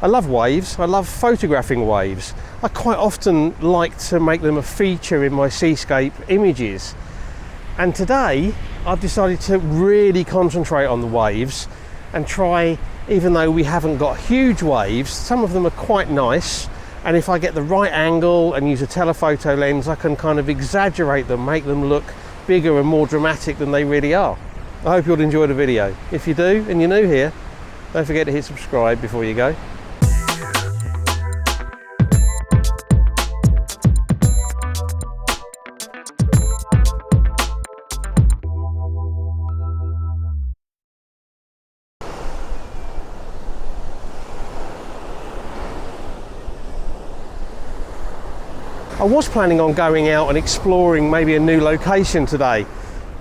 I love waves, I love photographing waves. I quite often like to make them a feature in my seascape images. And today I've decided to really concentrate on the waves and try, even though we haven't got huge waves, some of them are quite nice, and if I get the right angle and use a telephoto lens, I can kind of exaggerate them, make them look bigger and more dramatic than they really are. I hope you'll enjoy the video. If you do and you're new here, don't forget to hit subscribe before you go. I was planning on going out and exploring maybe a new location today,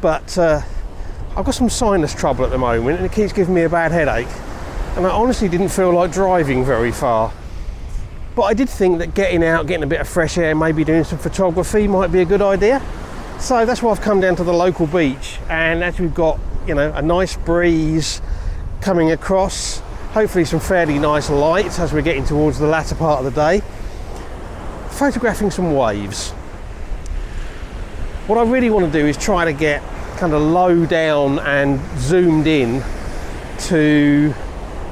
but I've got some sinus trouble at the moment and it keeps giving me a bad headache, and I honestly didn't feel like driving very far. But I did think that getting out, getting a bit of fresh air, maybe doing some photography might be a good idea. So that's why I've come down to the local beach, and as we've got, you know, a nice breeze coming across, hopefully some fairly nice light as we're getting towards the latter part of the day, photographing some waves. What I really want to do is try to get kind of low down and zoomed in to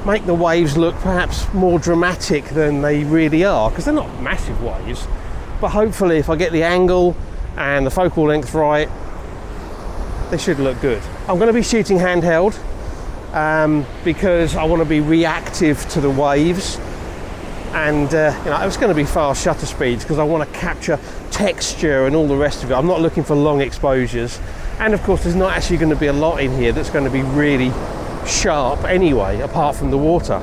make the waves look perhaps more dramatic than they really are, because they're not massive waves, but hopefully if I get the angle and the focal length right, they should look good. I'm going to be shooting handheld because I want to be reactive to the waves. And you know, it's going to be fast shutter speeds because I want to capture texture and all the rest of it. I'm not looking for long exposures, and of course there's not actually going to be a lot in here that's going to be really sharp anyway, apart from the water.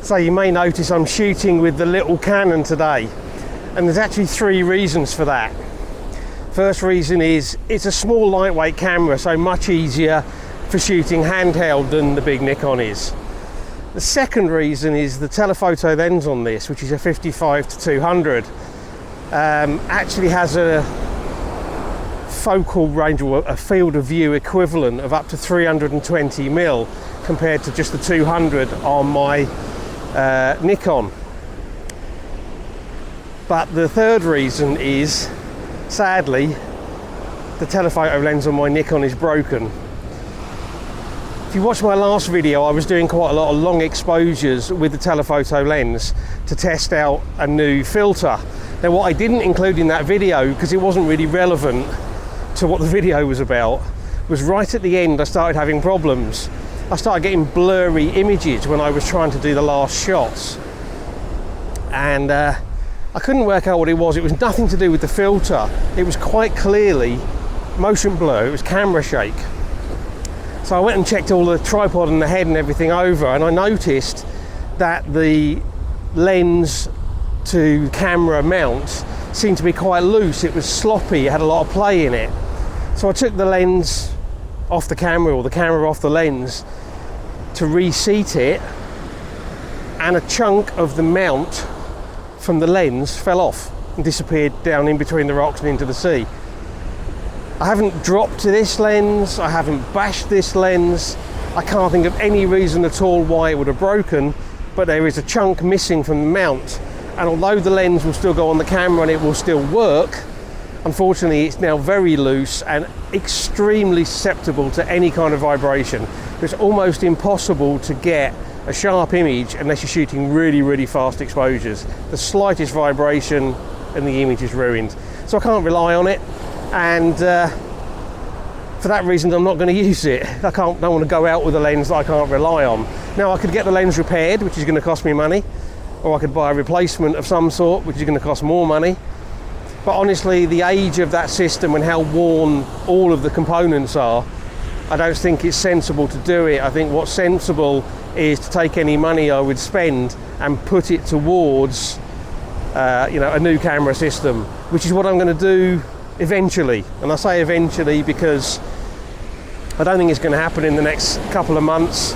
So you may notice I'm shooting with the little Canon today, and there's actually three reasons for that. First reason is it's a small lightweight camera, so much easier for shooting handheld than the big Nikon is. The second reason is the telephoto lens on this, which is a 55-200, actually has a focal range, or a field of view equivalent of up to 320mm compared to just the 200 on my Nikon. But the third reason is, sadly, the telephoto lens on my Nikon is broken. If you watch my last video, I was doing quite a lot of long exposures with the telephoto lens to test out a new filter. Now what I didn't include in that video, because it wasn't really relevant to what the video was about, was right at the end I started having problems. I started getting blurry images when I was trying to do the last shots, and I couldn't work out what it was. It was nothing to do with the filter. It was quite clearly motion blur. It was camera shake. So I went and checked all the tripod and the head and everything over, and I noticed that the lens to camera mount seemed to be quite loose. It was sloppy, it had a lot of play in it. So I took the lens off the camera, or the camera off the lens, to reseat it, and a chunk of the mount from the lens fell off and disappeared down in between the rocks and into the sea. I haven't dropped this lens, I haven't bashed this lens, I can't think of any reason at all why it would have broken, but there is a chunk missing from the mount, and although the lens will still go on the camera and it will still work, unfortunately it's now very loose and extremely susceptible to any kind of vibration. It's almost impossible to get a sharp image unless you're shooting really, really fast exposures. The slightest vibration and the image is ruined. So I can't rely on it, and for that reason I'm not going to use it. I don't want to go out with a lens that I can't rely on. Now I could get the lens repaired, which is going to cost me money, or I could buy a replacement of some sort, which is going to cost more money. But honestly, the age of that system and how worn all of the components are, I don't think it's sensible to do it. I think what's sensible is to take any money I would spend and put it towards a new camera system, which is what I'm going to do eventually. And I say eventually because I don't think it's going to happen in the next couple of months.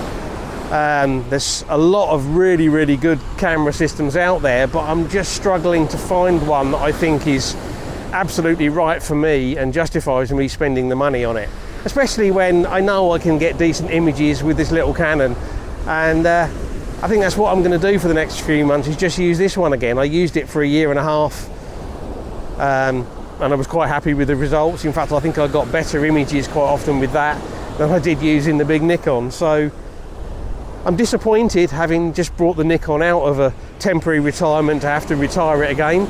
There's a lot of really, really good camera systems out there, but I'm just struggling to find one that I think is absolutely right for me and justifies me spending the money on it, especially when I know I can get decent images with this little Canon. And I think that's what I'm going to do for the next few months, is just use this one again. I used it for a year and a half, and I was quite happy with the results. In fact, I think I got better images quite often with that than I did using the big Nikon. So I'm disappointed, having just brought the Nikon out of a temporary retirement, to have to retire it again,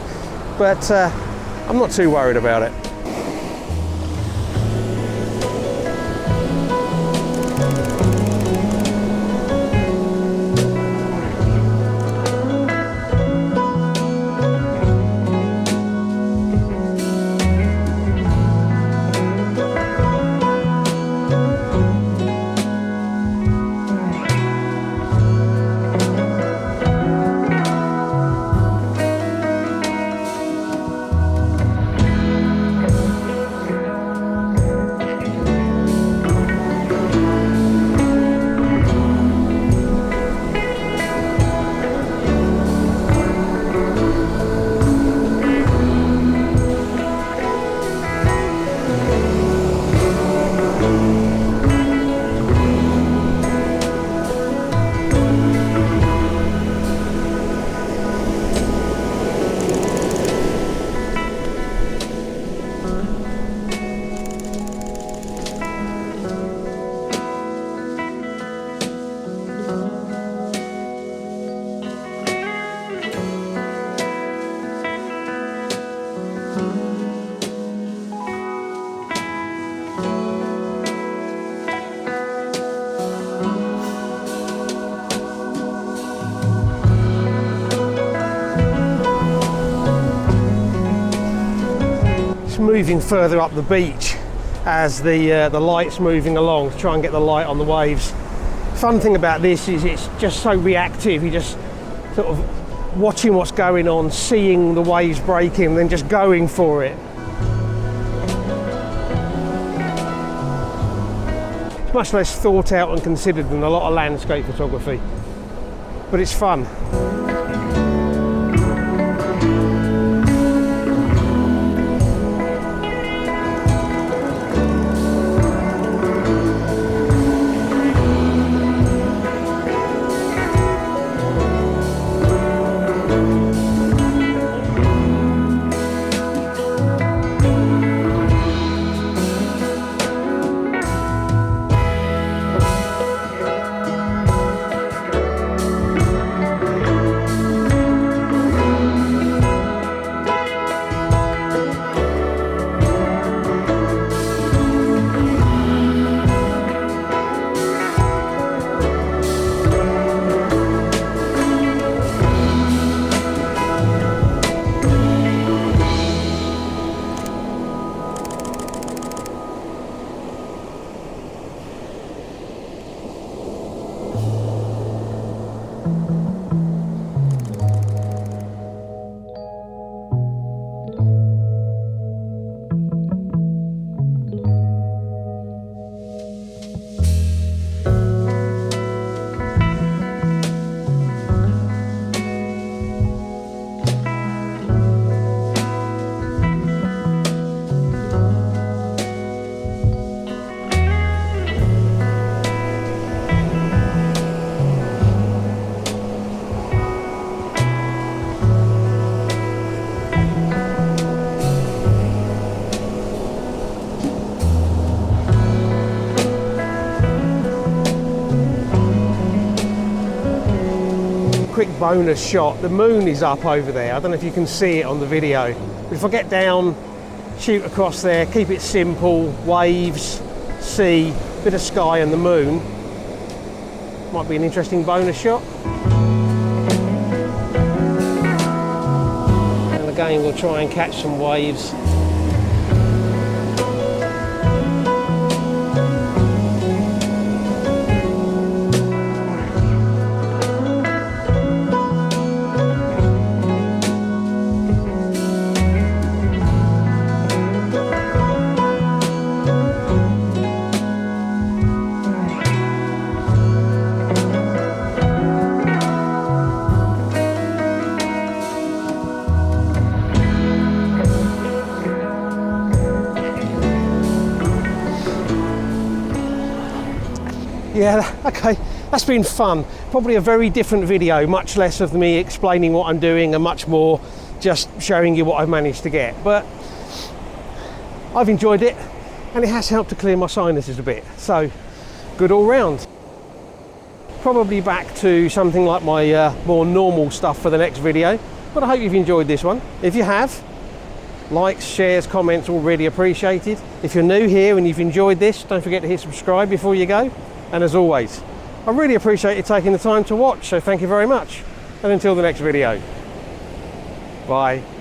but I'm not too worried about it. Moving further up the beach as the light's moving along to try and get the light on the waves. Fun thing about this is it's just so reactive. You just sort of watching what's going on, seeing the waves breaking, then just going for it. It's much less thought out and considered than a lot of landscape photography, but it's fun. quick bonus shot. The moon is up over there. I don't know if you can see it on the video. But if I get down, shoot across there, keep it simple, waves, sea, bit of sky and the moon. Might be an interesting bonus shot. And again, we'll try and catch some waves. Yeah, okay, that's been fun. Probably a very different video, much less of me explaining what I'm doing and much more just showing you what I've managed to get. But I've enjoyed it and it has helped to clear my sinuses a bit. So, good all round. Probably back to something like my more normal stuff for the next video. But I hope you've enjoyed this one. If you have, likes, shares, comments, all really appreciated. If you're new here and you've enjoyed this, don't forget to hit subscribe before you go. And as always, I really appreciate you taking the time to watch, so thank you very much. And until the next video, bye.